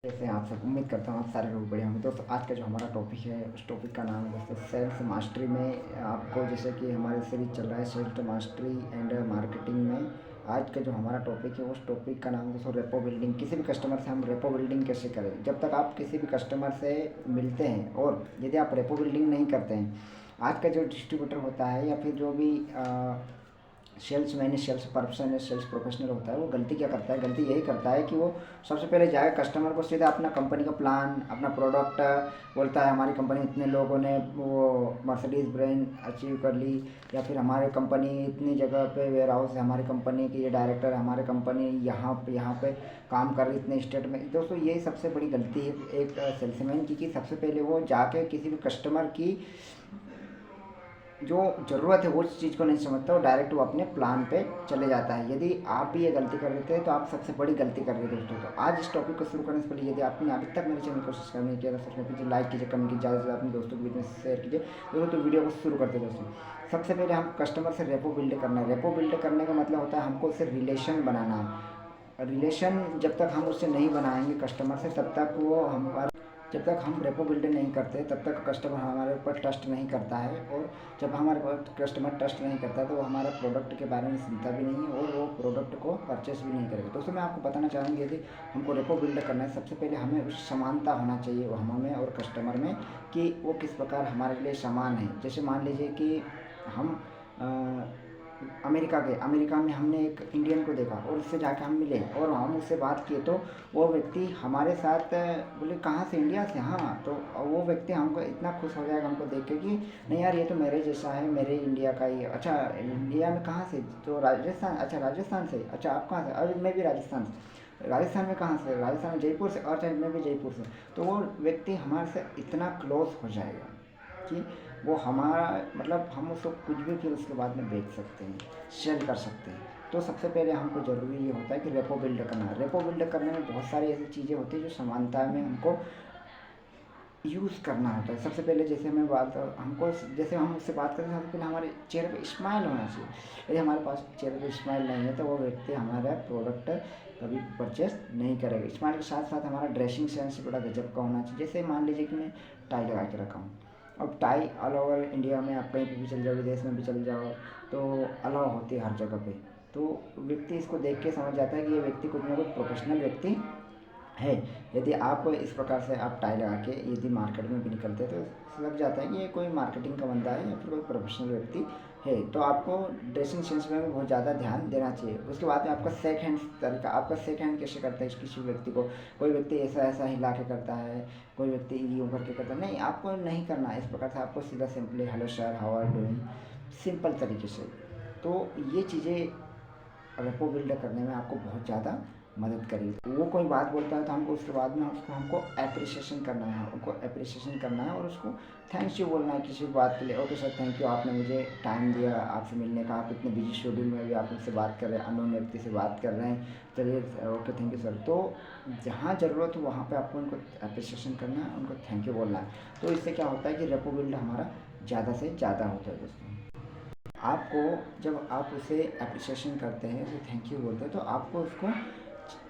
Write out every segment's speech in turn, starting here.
जैसे आप सब उम्मीद करता हूँ आप सारे लोग बढ़िया होंगे। दोस्तों आज का जो हमारा टॉपिक है उस टॉपिक का नाम है दोस्तों सेल्स मास्टरी में। आपको जैसे कि हमारे सीरीज चल रहा है सेल्स मास्टरी एंड मार्केटिंग में। आज का जो हमारा टॉपिक है उस टॉपिक का नाम दोस्तों रेपो बिल्डिंग। किसी भी कस्टमर से हम रेपो बिल्डिंग कैसे करें। जब तक आप किसी भी कस्टमर से मिलते हैं और यदि आप रेपो बिल्डिंग नहीं करते हैं, आज का जो डिस्ट्रीब्यूटर होता है या फिर जो भी सेल्स मैन सेल्स पर्सन है सेल्स प्रोफेशनल होता है, वो गलती क्या करता है, गलती यही करता है कि वो सबसे पहले जाएगा कस्टमर को सीधा अपना कंपनी का प्लान, अपना प्रोडक्ट बोलता है हमारी कंपनी इतने लोगों ने वो मर्सिडीज़ ब्रांड अचीव कर ली, या फिर हमारी कंपनी इतनी जगह पे वेयर हाउस है, हमारी कंपनी की ये डायरेक्टर है, हमारी कंपनी यहाँ पे काम कर रही इतने स्टेट में। दोस्तों यही सबसे बड़ी गलती है एक सेल्समैन की, कि सबसे पहले वो जाके किसी भी कस्टमर की जो ज़रूरत है वो चीज़ को नहीं समझता, वो डायरेक्ट वो अपने प्लान पे चले जाता है। यदि आप भी ये गलती कर रहे थे तो आप सबसे बड़ी गलती कर रहे थे दोस्तों। तो आज इस टॉपिक को शुरू करने से पहले यदि आपने अभी तक मेरे चैनल को सब्सक्राइब नहीं किया तो सब्सक्राइब कीजिए, लाइक कीजिए, कमेंट कीजिए, ज़्यादा से ज़्यादा अपने दोस्तों के बीच में शेयर कीजिए। दोस्तों तो वीडियो को शुरू करते हैं दोस्तों। सबसे पहले हम कस्टमर से रेपो बिल्ड करना है। रेपो बिल्ड करने का मतलब होता है हमको उससे रिलेशन बनाना है। रिलेशन जब तक हम उससे नहीं बनाएंगे कस्टमर से, तब तक वो हमारे जब तक हम रेपो बिल्ड नहीं करते तब तक कस्टमर हमारे ऊपर ट्रस्ट नहीं करता है। और जब हमारे ऊपर कस्टमर ट्रस्ट नहीं करता है तो वो हमारा प्रोडक्ट के बारे में सुनता भी नहीं है और वो प्रोडक्ट को परचेस भी नहीं करेगा। दोस्तों मैं आपको बताना चाहूँगी, यदि हमको रेपो बिल्ड करना है सबसे पहले हमें उस समानता होना चाहिए वो हमें और कस्टमर में, कि वो किस प्रकार हमारे लिए समान है। जैसे मान लीजिए कि हम अमेरिका में हमने एक इंडियन को देखा और उससे जाकर हम मिले और हम उससे बात किए, तो वो व्यक्ति हमारे साथ बोले कहाँ से, इंडिया से। हाँ, तो वो व्यक्ति हमको इतना खुश हो जाएगा हमको देख के कि नहीं यार ये तो मेरे जैसा है, मेरे इंडिया का ही। अच्छा इंडिया में कहाँ से, तो राजस्थान। अच्छा राजस्थान से, अच्छा आप कहाँ से, अभी मैं भी राजस्थान से। राजस्थान में कहाँ से, राजस्थान में जयपुर से। अच्छा मैं भी जयपुर से। तो वो व्यक्ति हमारे से इतना क्लोज हो जाएगा कि वो हमारा मतलब हम उसको कुछ भी फिर उसके बाद में बेच सकते हैं, सेल कर सकते हैं। तो सबसे पहले हमको ज़रूरी ये होता है कि रेपो बिल्ड करना है। रेपो बिल्ड करने में बहुत सारी ऐसी चीज़ें होती हैं जो समानता में हमको यूज़ करना होता है। सबसे पहले जैसे हमें बात हमको जैसे हम उससे बात करते हैं सबसे पहले हमारे चेहरे पे स्माइल होना चाहिए। यदि हमारे पास चेहरे पे स्माइल नहीं है तो वो व्यक्ति हमारा प्रोडक्ट कभी परचेस नहीं करेगा। स्माइल के साथ साथ हमारा ड्रेसिंग सेंस बड़ा गजब का होना चाहिए। जैसे मान लीजिए कि मैं टाई लगा के रखा हूँ, अब टाई ऑल ओवर इंडिया में आप कहीं पे भी चल जाओ, विदेश में भी चल जाओ, तो अलाउ होती है हर जगह पे। तो व्यक्ति इसको देख के समझ जाता है कि ये व्यक्ति कुछ ना कुछ प्रोफेशनल व्यक्ति है। यदि आप इस प्रकार से आप टाई लगा के यदि मार्केट में भी निकलते हैं तो लग जाता है कि ये कोई मार्केटिंग का बंदा है या फिर कोई प्रोफेशनल व्यक्ति है। तो आपको ड्रेसिंग सेंस में भी बहुत ज़्यादा ध्यान देना चाहिए। उसके बाद में आपका सेक हैंड तरीका, आपका सेक हैंड कैसे करता है किसी व्यक्ति को। कोई व्यक्ति ऐसा ऐसा हिला के करता है, कोई व्यक्ति यूँ करके करता है, नहीं आपको नहीं करना है इस प्रकार से। आपको सीधा simply hello sir how are doing, simple तरीके से। तो ये चीज़ें रेपो बिल्ड करने में आपको बहुत ज़्यादा मदद करेगी। वो कोई बात बोलता है तो हमको उसके बाद में उसको हमको एप्रिसिएशन करना है, उनको एप्रिसिएशन करना है और उसको थैंक्स यू बोलना है किसी बात के लिए। ओके सर थैंक यू, आपने मुझे टाइम दिया आपसे मिलने का, आप इतने बिजी शेड्यूल में भी आप मुझसे बात कर रहे हैं, अननोन व्यक्ति से बात कर रहे हैं, चलिए ओके थैंक यू सर। तो जहाँ ज़रूरत हो वहाँ पर आपको उनको एप्रिसिएशन करना है, उनको थैंक यू बोलना है। तो इससे क्या होता है कि रेपो बिल्ड हमारा ज़्यादा से ज़्यादा होता है दोस्तों। आपको जब आप उसे एप्रिसिएशन करते हैं, उसे थैंक यू बोलते हैं, तो आपको उसको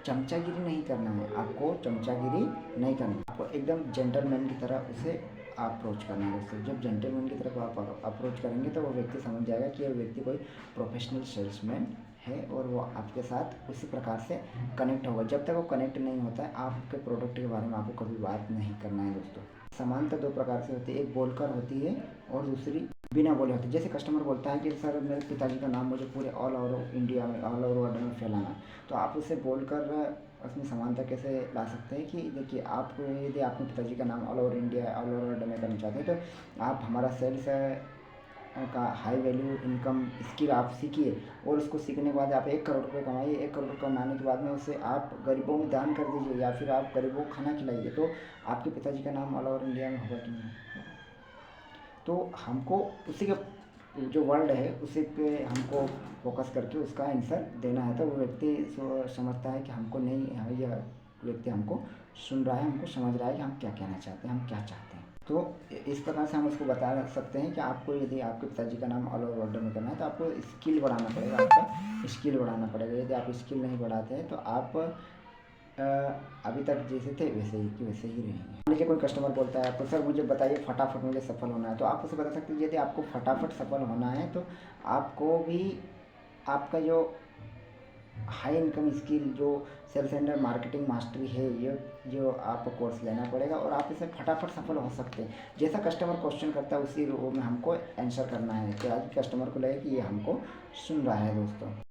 चमचागिरी नहीं करना है, आपको चमचागिरी नहीं करना है। आपको एकदम जेंटलमैन की तरह उसे अप्रोच करना है दोस्तों। जब जेंटलमैन की तरफ आप अप्रोच करेंगे तो वो व्यक्ति समझ जाएगा कि ये व्यक्ति कोई प्रोफेशनल सेल्समैन है और वो आपके साथ उसी प्रकार से कनेक्ट होगा। जब तक वो कनेक्ट नहीं होता है आपके प्रोडक्ट के बारे में आपको कभी बात नहीं करना है दोस्तों। समानता दो प्रकार से होती है, एक बोलकर होती है और दूसरी बिना बोले होती है। जैसे कस्टमर बोलता है कि सर मेरे पिताजी का नाम मुझे पूरे ऑल ओवर इंडिया में, ऑल ओवर वर्ल्ड में फैलाना है, तो आप उससे बोलकर उसमें समानता कैसे ला सकते हैं कि देखिए आपको यदि अपने पिताजी का नाम all over India, all over world में करना चाहते हैं तो आप हमारा सेल्स का हाई वैल्यू इनकम स्किल आप सीखिए और उसको सीखने के बाद आप 1 करोड़ रुपये कमाइए। 1 करोड़ कमाने के बाद में उसे आप गरीबों में दान कर दीजिए या फिर आप गरीबों को खाना खिलाइए, तो आपके पिताजी का नाम ऑल ओवर इंडिया में होगा कि नहीं। तो हमको उसी के जो वर्ल्ड है उसी पे हमको फोकस करके उसका आंसर देना है। तो वो व्यक्ति समझता है कि हमको नहीं, हाँ यह व्यक्ति हमको सुन रहा है, हमको समझ रहा है कि हम क्या कहना चाहते हैं, हम क्या चाहते हैं। तो इस प्रकार से हम उसको बता सकते हैं कि आपको यदि आपके पिताजी का नाम ऑल ओवर वर्ल्ड में करना है तो आपको स्किल बढ़ाना पड़ेगा, आपका स्किल बढ़ाना पड़ेगा। यदि आप स्किल नहीं बढ़ाते हैं तो आप अ, अभी तक जैसे थे वैसे ही कि वैसे ही रहेंगे। मान लीजिए कोई कस्टमर बोलता है तो सर मुझे बताइए फटाफट मुझे सफल होना है, तो आप उसे बता सकते हैं यदि आपको फटाफट सफल होना है तो आपको भी आपका जो हाई इनकम स्किल जो सेल्स एंड मार्केटिंग मास्टरी है ये जो आपको कोर्स लेना पड़ेगा और आप इसे फटाफट सफल हो सकते हैं। जैसा कस्टमर क्वेश्चन करता है उसी रो में हमको आंसर करना है कि आज कस्टमर को लगे कि ये हमको सुन रहा है दोस्तों।